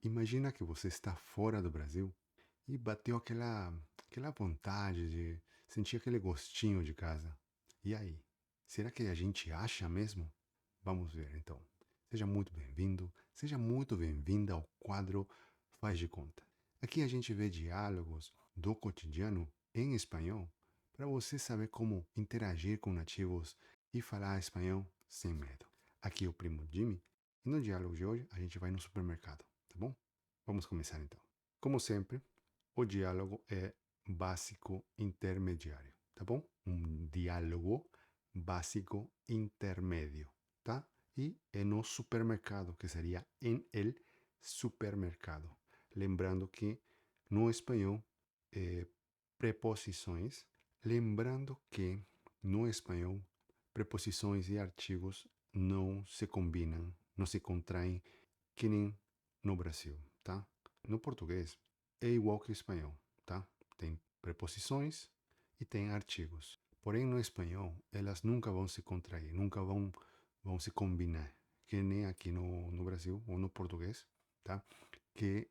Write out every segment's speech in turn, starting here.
Imagina que você está fora do Brasil e bateu aquela vontade de sentir aquele gostinho de casa. E aí? Será que a gente acha mesmo? Vamos ver então. Seja muito bem-vindo, seja muito bem-vinda ao quadro Faz de Conta. Aqui a gente vê diálogos do cotidiano em espanhol para você saber como interagir com nativos e falar espanhol sem medo. Aqui é o primo Jimmy e no diálogo de hoje a gente vai no supermercado, tá bom? Vamos começar então. Como sempre, o diálogo é básico intermediário, tá bom? Um diálogo básico intermédio, tá? E é no supermercado, que seria em el supermercado. Lembrando que no espanhol, preposições, lembrando que no espanhol, preposições e artigos não se combinam, não se contraem que nem no Brasil, tá? No português é igual que o espanhol, tá? Tem preposições e tem artigos. Porém, no espanhol, elas nunca vão se contrair, nunca vão se combinar, que nem aqui no Brasil ou no português, tá? Que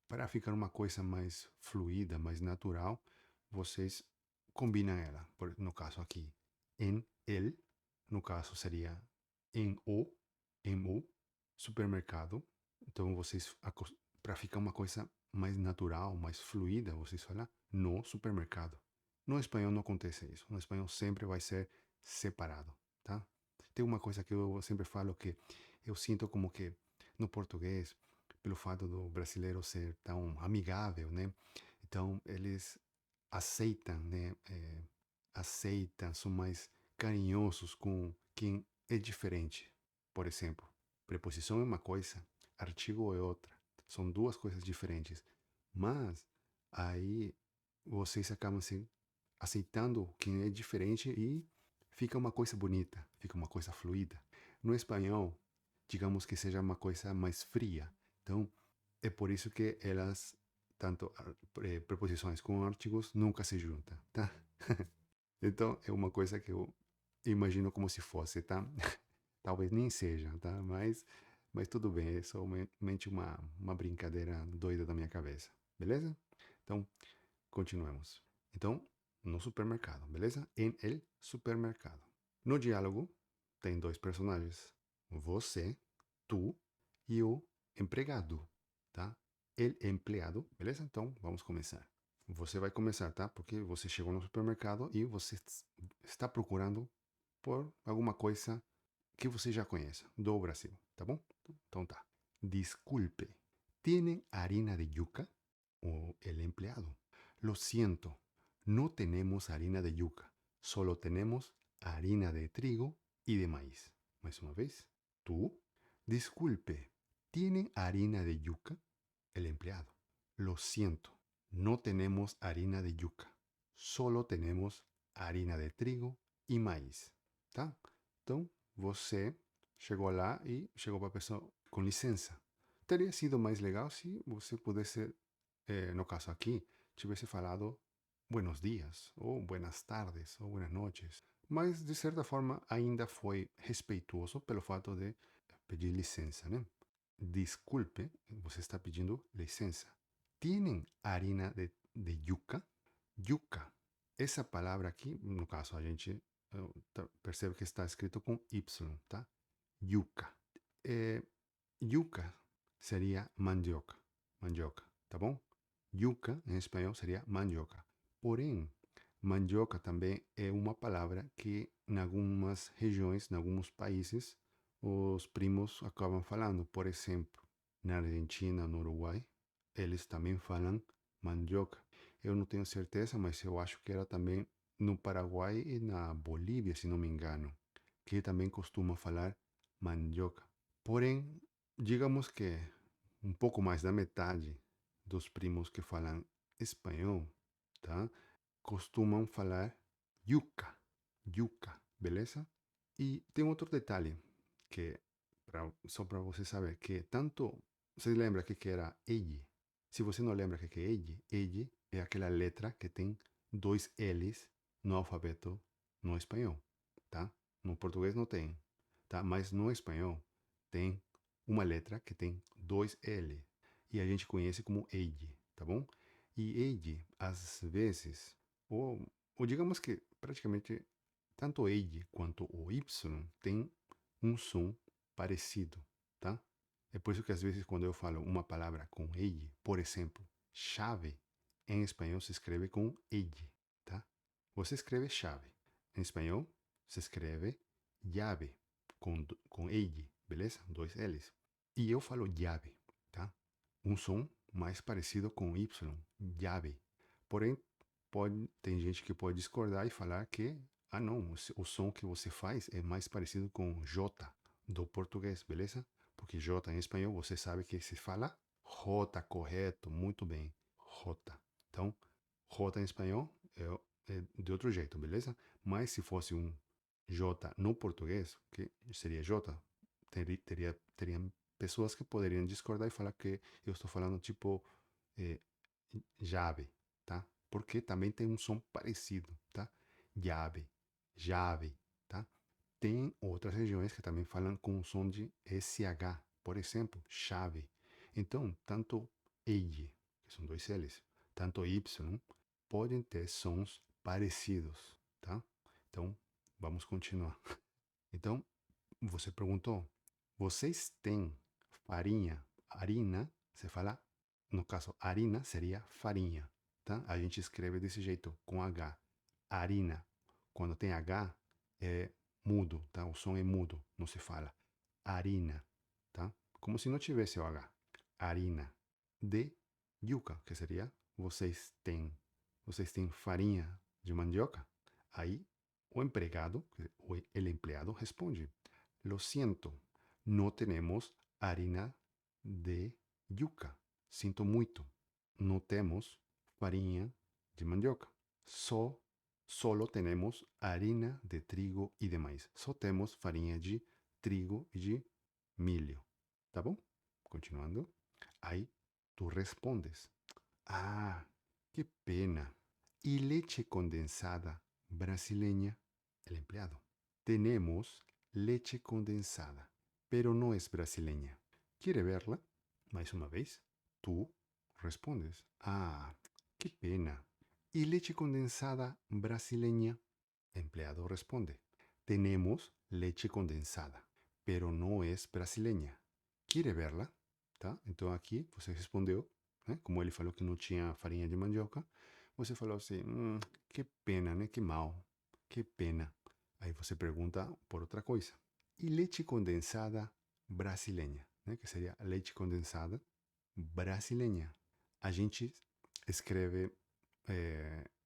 para ficar uma coisa mais fluida, mais natural, vocês combinam ela. No caso aqui, em el, no caso seria em o supermercado. Então vocês, para ficar uma coisa mais natural, mais fluida, vocês falam no supermercado. No espanhol não acontece isso. No espanhol sempre vai ser separado, tá? Tem uma coisa que eu sempre falo que eu sinto como que no português, pelo fato do brasileiro ser tão amigável, né? Então eles aceitam, né? Aceitam, são mais carinhosos com quem é diferente. Por exemplo, preposição é uma coisa, artigo é outra. São duas coisas diferentes. Mas aí vocês acabam se aceitando quem é diferente e fica uma coisa bonita, fica uma coisa fluida. No espanhol, digamos que seja uma coisa mais fria. Então, é por isso que elas, tanto preposições como artigos, nunca se juntam, tá? Então, é uma coisa que eu imagino como se fosse, tá? Talvez nem seja, tá? Mas tudo bem, é somente uma brincadeira doida da minha cabeça, beleza? Então, continuemos. Então, no supermercado, beleza? Em el supermercado. No diálogo, tem dois personagens. Você, tu e o empregado, tá? El empleado, beleza? Então, vamos começar. Você vai começar, tá? Porque você chegou no supermercado e você está procurando por alguma coisa que você já conhece do Brasil, tá bom? Então tá. Disculpe, ¿tienen harina de yuca? O el empleado. Lo siento, no tenemos harina de yuca, solo tenemos harina de trigo y de maíz. Más una vez. Tú, disculpe, ¿tienen harina de yuca? El empleado. Lo siento, no tenemos harina de yuca, solo tenemos harina de trigo e maíz. Tá? Então, você chegou lá e chegou para a pessoa com licença. Teria sido mais legal se você pudesse, no caso aqui, tivesse falado buenos dias, ou buenas tardes, ou buenas noches. Mas, de certa forma, ainda foi respeitoso pelo fato de pedir licença, né? Disculpe, você está pedindo licença. ¿Tienen harina de yuca? Yuca. Essa palavra aqui, no caso, a gente percebe que está escrito com Y, tá? Yuca. Yuca seria mandioca. Mandioca, tá bom? Yuca, em espanhol, seria mandioca. Porém, mandioca também é uma palavra que, em algumas regiões, em alguns países, os primos acabam falando. Por exemplo, na Argentina, no Uruguai, eles também falam mandioca. Eu não tenho certeza, mas eu acho que era também no Paraguai e na Bolívia, se não me engano, que também costuma falar mandioca. Porém, digamos que um pouco mais da metade dos primos que falam espanhol, tá? Costumam falar yuca, yuca, beleza? E tem outro detalhe que só para você saber que tanto você lembra que era ele. Se você não lembra que é ele é aquela letra que tem dois L's no alfabeto no espanhol, tá? No português não tem, tá? Mas no espanhol tem uma letra que tem dois L. e a gente conhece como ele, tá bom? E ele, às vezes, ou digamos que praticamente tanto ele quanto o Y tem um som parecido, tá? É por isso que às vezes quando eu falo uma palavra com ele, por exemplo, chave, em espanhol se escreve com ele, tá? Você escreve chave. Em espanhol se escreve llave com ele, beleza? Dois L's. E eu falo llave, tá? Um som mais parecido com Y, llave. Porém, tem gente que pode discordar e falar que, ah não, o som que você faz é mais parecido com J do português, beleza? Porque J em espanhol você sabe que se fala J, correto, muito bem, J. Então, J em espanhol é de outro jeito, beleza? Mas se fosse um J no português, que seria J, teriam pessoas que poderiam discordar e falar que eu estou falando tipo eh, llave, tá? Porque também tem um som parecido, tá? Llave, llave, tá? Tem outras regiões que também falam com um som de SH, por exemplo, chave. Então, tanto EI, que são dois L's, tanto Y, podem ter sons parecidos, tá? Então, vamos continuar. Então, você perguntou, vocês têm farinha, harina, você fala, no caso, harina seria farinha, tá? A gente escreve desse jeito, com H, harina. Quando tem H, é mudo, tá? O som é mudo, não se fala. Harina, tá? Como se não tivesse o H. Harina de yuca, que seria vocês têm farinha de mandioca? Aí o empregado, o el empleado responde, lo siento, no tenemos harina de yuca. Sinto muito, não temos farinha de mandioca. Solo tenemos harina de trigo e de maíz. Só temos farinha de trigo e de milho. Tá bom? Continuando. Aí tu respondes. Ah, qué pena. ¿Y leche condensada brasileña? El empleado. Tenemos leche condensada, pero no es brasileña. ¿Quiere verla? Mais uma vez. Tú respondes. Ah, qué pena. ¿Y leche condensada brasileña? El empleado responde. Tenemos leche condensada, pero no es brasileña. ¿Quiere verla? Tá? Então aqui você respondeu, né? Como ele falou que não tinha farinha de mandioca, você falou assim, que pena, né? Que mal, que pena. Aí você pergunta por outra coisa. E leite condensada brasileña, né? Que seria leite condensada brasileña. A gente escreve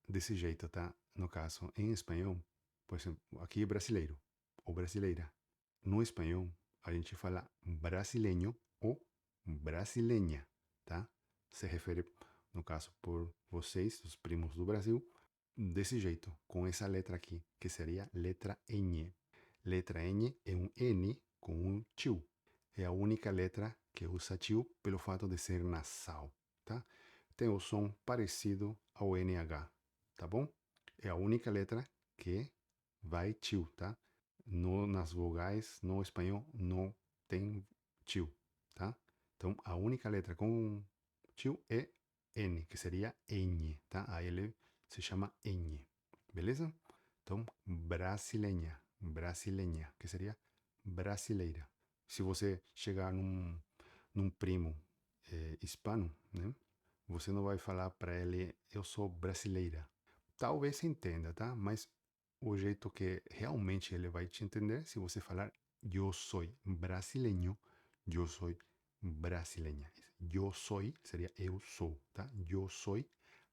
desse jeito, tá? No caso, em espanhol, por exemplo, aqui é brasileiro ou brasileira. No espanhol, a gente fala brasileño ou brasileña, tá? Se refere, no caso, por vocês, os primos do Brasil, desse jeito, com essa letra aqui, que seria letra N. Letra N é um N com um tio. É a única letra que usa tio pelo fato de ser nasal, tá? Tem o som parecido ao NH, tá bom? É a única letra que vai tio, tá? Nas vogais, no espanhol, não tem tio, tá? Então, a única letra com tio é N, que seria N, tá? A L se chama N, beleza? Então, brasileña, brasileña, que seria brasileira. Se você chegar num primo hispano, né? Você não vai falar para ele, eu sou brasileira. Talvez entenda, tá? Mas o jeito que realmente ele vai te entender, se você falar, eu sou brasileño, eu sou brasileña. Eu sou seria eu sou, tá? Eu sou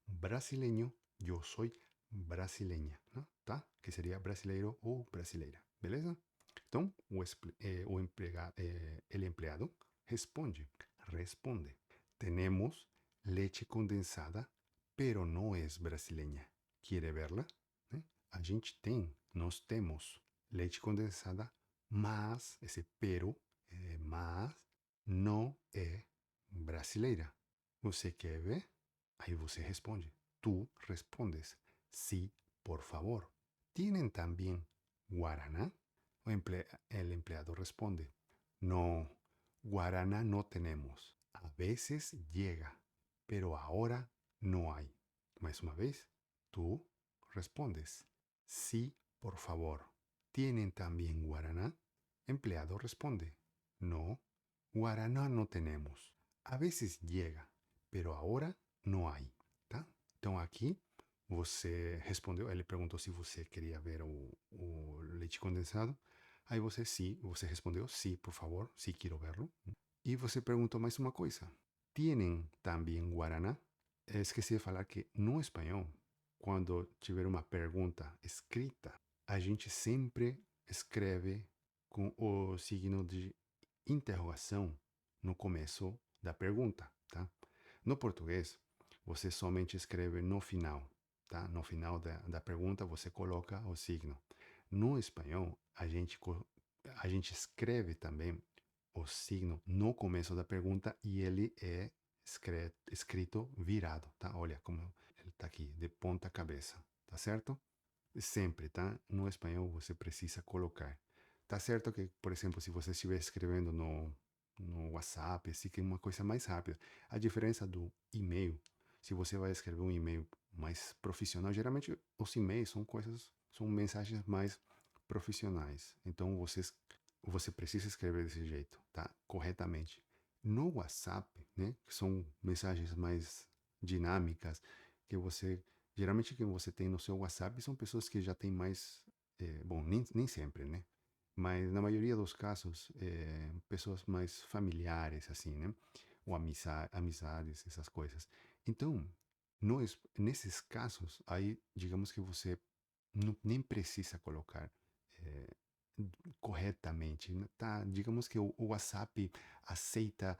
brasileño, eu sou brasileña, né? Tá? Que seria brasileiro ou brasileira, beleza? Então, el empleado responde, tenemos leche condensada, pero no es brasileña. ¿Quiere verla? Né? A gente nós temos leite condensada, mas, esse pero, mas, não é brasileira. Você quer ver? Aí você responde. Tú respondes, sí, por favor. ¿Tienen también guaraná? El empleado responde, no, guaraná no tenemos. A veces llega, pero ahora no hay. Mais uma vez, tú respondes. Sí, por favor. ¿Tienen también guaraná? Empleado responde. No, guaraná no tenemos. A veces llega, pero agora não há, tá? Então aqui você respondeu, ele perguntou se você queria ver o leite condensado. Aí você sim, você respondeu sim, por favor, sim, quero verlo. E você perguntou mais uma coisa. Tienen também guaraná? Esqueci de falar que no espanhol, quando tiver uma pergunta escrita, a gente sempre escreve com o signo de interrogação no começo da pergunta, tá? No português, você somente escreve no final, tá? No final da pergunta, você coloca o signo. No espanhol, a gente escreve também o signo no começo da pergunta e ele é escrito virado, tá? Olha como ele está aqui, de ponta cabeça, tá certo? Sempre, tá? No espanhol você precisa colocar. Tá certo que, por exemplo, se você estiver escrevendo no WhatsApp, assim que é uma coisa mais rápida. A diferença do e-mail, se você vai escrever um e-mail mais profissional, geralmente os e-mails são mensagens mais profissionais. Então você precisa escrever desse jeito, tá? Corretamente. No WhatsApp, né, que são mensagens mais dinâmicas, que você geralmente quem você tem no seu WhatsApp são pessoas que já têm mais, bom, nem sempre, né? Mas na maioria dos casos, pessoas mais familiares, assim, né? Ou amizades, essas coisas. Então, nesses casos, aí, digamos que você nem precisa colocar eh, corretamente, né? Tá? Digamos que o WhatsApp aceita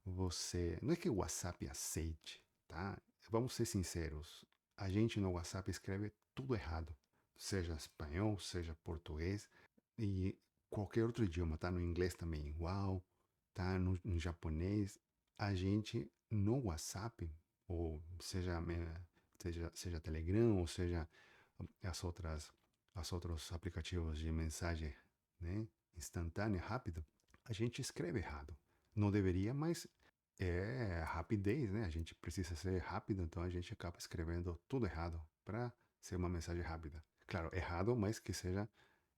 você. Não é que o WhatsApp aceite, tá? Vamos ser sinceros. A gente no WhatsApp escreve tudo errado, seja espanhol, seja português e qualquer outro idioma, tá? No inglês também igual, tá? No japonês, a gente no WhatsApp, ou seja Telegram, ou seja as outras, as outros aplicativos de mensagem, né? Instantânea, rápido, a gente escreve errado. Não deveria, mas é rapidez, né? A gente precisa ser rápido, então a gente acaba escrevendo tudo errado para ser uma mensagem rápida. Claro, errado, mas que seja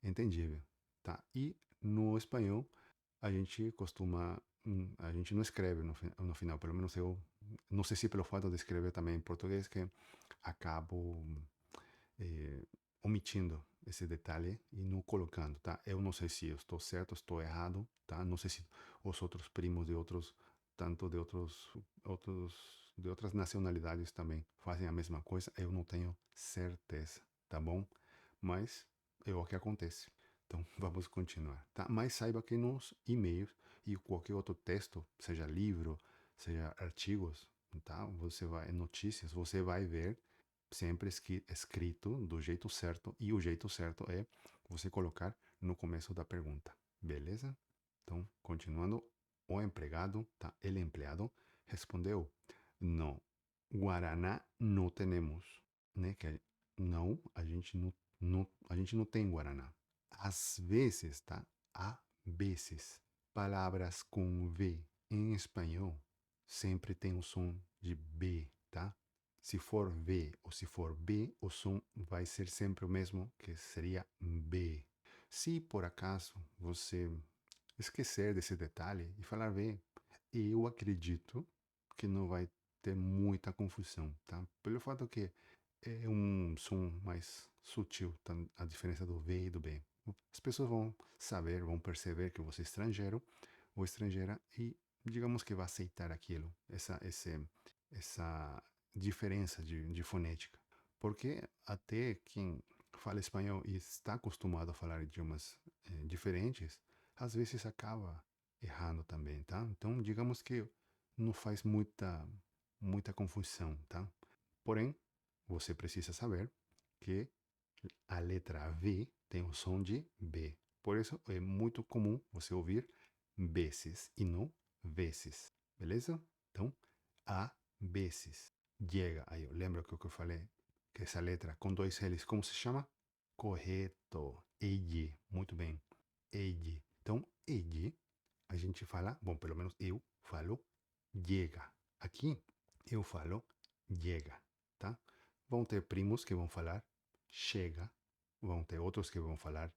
entendível, tá? E no espanhol, a gente costuma, a gente não escreve no final, pelo menos eu, não sei se pelo fato de escrever também em português, que acabo omitindo esse detalhe e não colocando, tá? Eu não sei se eu estou certo, estou errado, tá? Não sei se os outros primos de outros, tanto de outras nacionalidades também fazem a mesma coisa. Eu não tenho certeza, tá bom? Mas é o que acontece. Então vamos continuar, tá? Mas saiba que nos e-mails e qualquer outro texto, seja livro, seja artigos, tá? Você vai notícias, você vai ver sempre escrito do jeito certo, e o jeito certo é você colocar no começo da pergunta, beleza? Então, continuando, o empregado, tá? El empleado respondeu: não, Guaraná não temos, né? Que não, a gente não tem Guaraná. Às vezes, tá? Há vezes. Palavras com V em espanhol sempre tem o som de B, tá? Se for V ou se for B, o som vai ser sempre o mesmo, que seria B. Se por acaso você esquecer desse detalhe e falar V, eu acredito que não vai ter muita confusão, tá? Pelo fato que é um som mais sutil, tá? A diferença do V e do B. As pessoas vão saber, vão perceber que você é estrangeiro ou estrangeira e digamos que vai aceitar aquilo, essa diferença de fonética. Porque até quem fala espanhol e está acostumado a falar idiomas diferentes, às vezes acaba errando também, tá? Então, digamos que não faz muita confusão, tá? Porém, você precisa saber que a letra V tem o som de B. Por isso, é muito comum você ouvir vezes e não vezes, beleza? Então, a vezes. Llega. Aí, lembra que eu falei que essa letra com dois L's, como se chama? Correto. Ele. Muito bem. Ele. Então, ele, a gente fala, bom, pelo menos eu falo llega. Aqui eu falo llega, tá? Vão ter primos que vão falar chega, vão ter outros que vão falar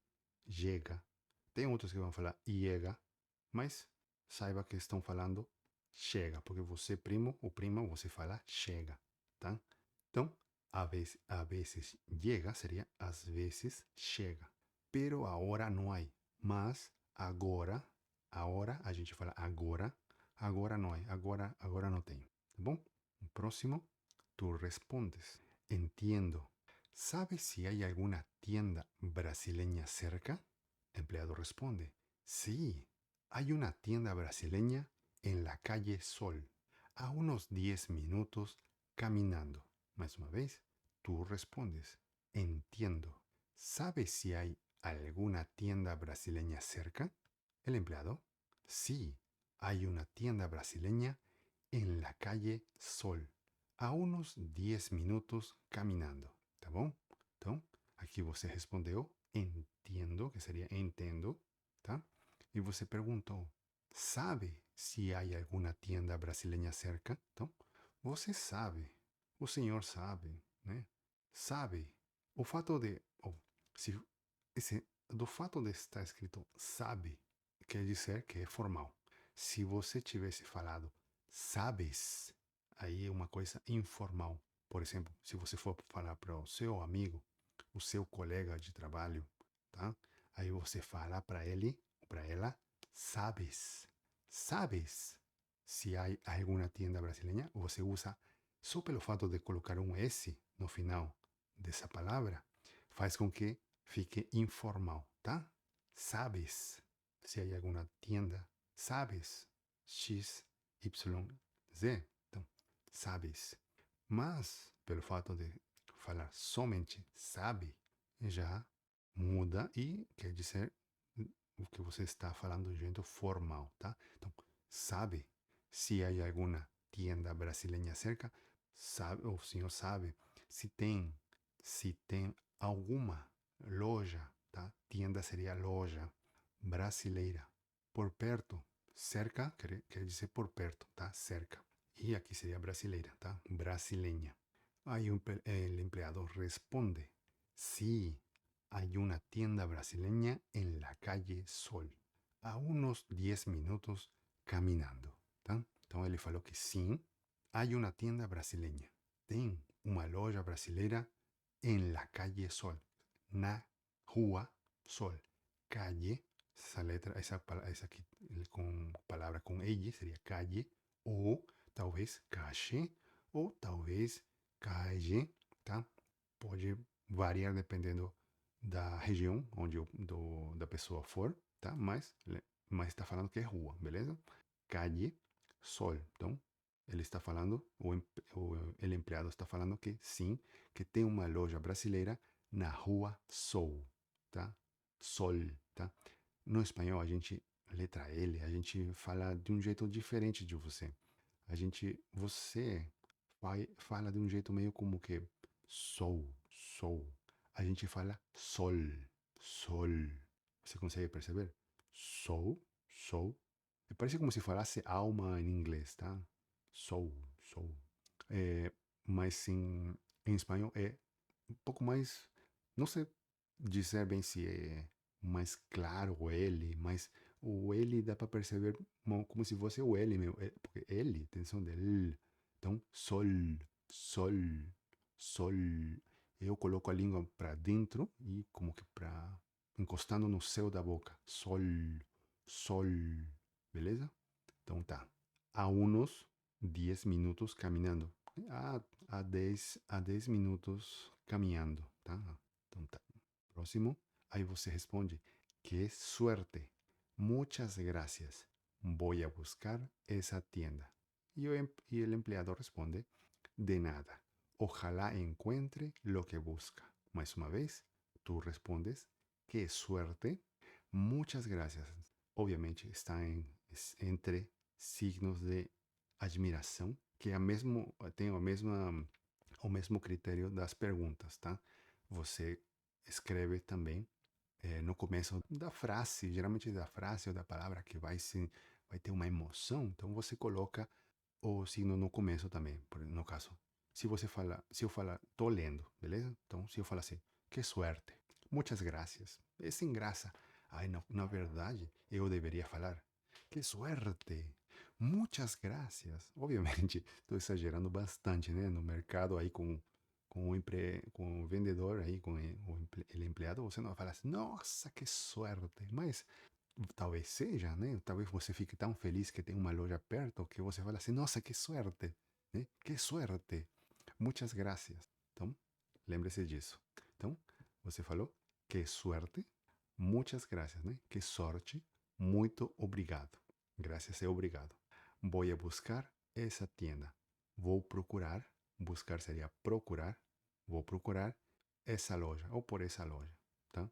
llega, tem outros que vão falar llega, mas saiba que estão falando chega, porque você, primo ou prima, você fala chega, tá? Então, a vezes llega seria às vezes chega. Pero agora não há. Mas agora a gente fala agora não há, agora não tem. Tá bom? O próximo, tú respondes. Entiendo. ¿Sabes si hay alguna tienda brasileña cerca? El empleado responde. Sí, hay una tienda brasileña en la calle Sol, a unos 10 minutos caminando. Más una vez, tú respondes. Entiendo. ¿Sabes si hay alguna tienda brasileña cerca? El empleado. Sí, hay una tienda brasileña en la calle Sol, a unos 10 minutos caminando. Tá bom? Então, aqui você respondeu entendo, que seria entendo, tá? E você perguntou, sabe se há alguma tienda brasileña cerca? Então, você sabe, o senhor sabe, né? Sabe. O fato de, se, do fato de estar escrito sabe, quer dizer que é formal. Se você tivesse falado sabes, aí é uma coisa informal. Por exemplo, se você for falar para o seu amigo, o seu colega de trabalho, tá? Aí você fala para ele, para ela, sabes. Sabes se há alguma tienda brasileña? Você usa só pelo fato de colocar um S no final dessa palavra, faz com que fique informal, tá? Sabes se há alguma tienda? Sabes X, Y, Z? Então, sabes. Mas, pelo fato de falar somente sabe, já muda e quer dizer o que você está falando de jeito formal, tá? Então, sabe se há alguma tienda brasileña cerca? Sabe, o senhor sabe se tem alguma loja, tá? Tienda seria loja brasileira por perto. Cerca quer dizer por perto, tá? Cerca. E aqui seria brasileira, tá? Brasileña. Aí el empleado responde, sí, hay una tienda brasileña en la calle Sol, a unos 10 minutos caminando, tá? Então ele falou que sim, há uma tienda brasileña. Tem uma loja brasileira en la calle Sol, na rua Sol. Calle, essa letra, essa aqui com palavra com L seria calle, ou talvez calle, ou talvez calle, tá? Pode variar dependendo da região onde da pessoa for, tá? Mas está falando que é rua, beleza? Calle, Sol. Então, ele está falando, o empleado está falando que sim, que tem uma loja brasileira na rua Sol, tá? Sol, tá? No espanhol, a gente, letra L, a gente fala de um jeito diferente de você. Você fala de um jeito meio como que sou. A gente fala sol, sol. Você consegue perceber? Sou. Parece como se falasse alma em inglês, tá? Sou. É, mas em espanhol é um pouco mais. Não sei dizer bem se é mais claro o L, mas o L dá para perceber como se fosse o L mesmo. Porque L tem som de L. Então, sol, sol. Eu coloco a língua para dentro e como que para encostando no céu da boca. Sol. Beleza? Então tá. A uns 10 minutos caminhando. A 10 minutos caminhando, tá? Então tá. Próximo. Aí você responde: Que suerte. Muchas gracias. Voy a buscar esa tienda. Y el empleado responde: De nada. Ojalá encuentre lo que busca. Más una vez, tú respondes: Qué suerte. Muchas gracias. Obviamente está entre signos de admiração, que tem o mesmo critério das perguntas, tá? Você escreve também no começo da frase, geralmente da frase ou da palavra que vai ter uma emoção, então você coloca ou signo no começo também, no caso. Se eu falar, tô lendo, beleza? Então, se eu falar assim, que suerte, muitas graças, é sem graça. Ai, na verdade, eu deveria falar, que suerte, muitas graças. Obviamente, estou exagerando bastante, né? No mercado aí com o vendedor aí, com o empleado, você não fala assim, nossa, que suerte. Mas talvez seja, né? Talvez você fique tão feliz que tem uma loja perto que você fala assim, nossa, que suerte, né? Que suerte. Muitas graças. Então, lembre-se disso. Então, você falou, que suerte, muitas graças, né? Que sorte, muito obrigado. Graças e obrigado. Vou a buscar essa tienda. Vou procurar, buscar seria procurar, vou procurar essa loja ou por essa loja, tá?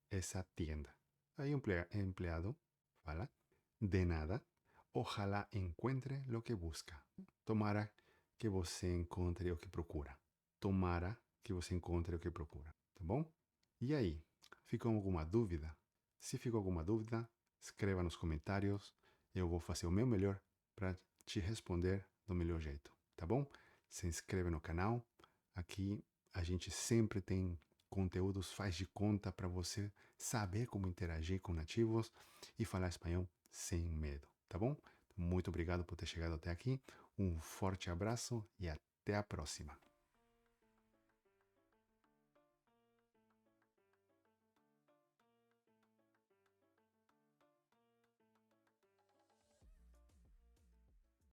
Essa tienda. Aí o empleado fala, de nada, ojalá encuentre lo que busca. Tomara que você encontre o que procura. Tomara que você encontre o que procura, tá bom? E aí, ficou alguma dúvida? Se ficou alguma dúvida, escreva nos comentários. Eu vou fazer o meu melhor para te responder do melhor jeito, tá bom? Se inscreve no canal. Aqui a gente sempre tem conteúdos faz de conta para você saber como interagir com nativos e falar espanhol sem medo, tá bom? Muito obrigado por ter chegado até aqui. Um forte abraço e até a próxima.